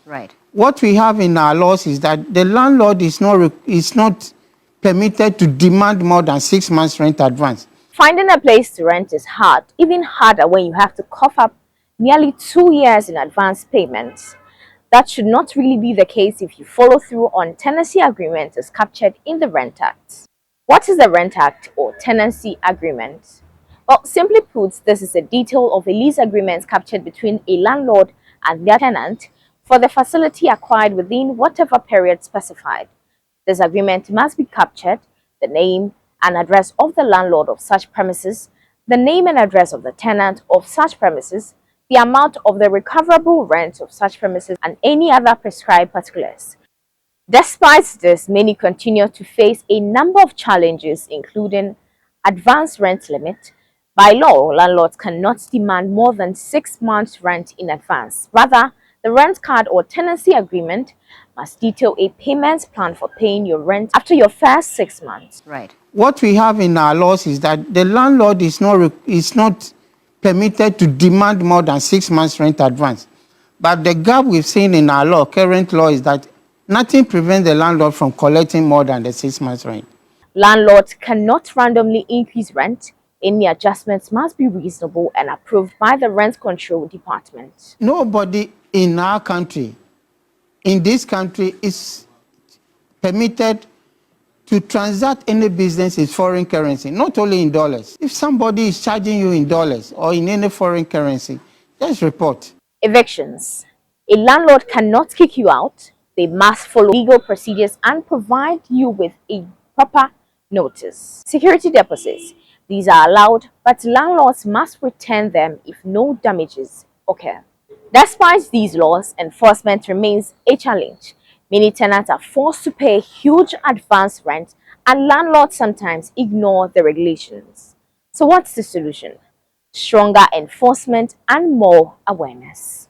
Right. What we have in our laws is that the landlord is not permitted to demand more than 6 months rent advance. Finding a place to rent is hard, even harder when you have to cough up nearly 2 years in advance payments. That should not really be the case if you follow through on tenancy agreements as captured in the Rent Act. What is the Rent Act or tenancy agreement? Well, simply put, this is a detail of a lease agreement captured between a landlord and their tenant for the facility acquired within whatever period specified. This agreement must be captured, the name and address of the landlord of such premises, the name and address of the tenant of such premises, the amount of the recoverable rent of such premises, and any other prescribed particulars. Despite this, many continue to face a number of challenges, including advance rent limit. By law, landlords cannot demand more than 6 months' rent in advance. Rather, the rent card or tenancy agreement must detail a payment plan for paying your rent after your first 6 months. Right. What we have in our laws is that the landlord is not permitted to demand more than 6 months rent advance. But the gap we've seen in our law, current law, is that nothing prevents the landlord from collecting more than the 6 months rent. Landlords cannot randomly increase rent. Any adjustments must be reasonable and approved by the Rent Control Department. Nobody in our country, in this country, is permitted to transact any business in foreign currency, not only in dollars. If somebody is charging you in dollars or in any foreign currency, just report. Evictions. A landlord cannot kick you out. They must follow legal procedures and provide you with a proper notice. Security deposits. These are allowed, but landlords must return them if no damages occur. Despite these laws, enforcement remains a challenge. Many tenants are forced to pay huge advance rent, and landlords sometimes ignore the regulations. So what's the solution? Stronger enforcement and more awareness.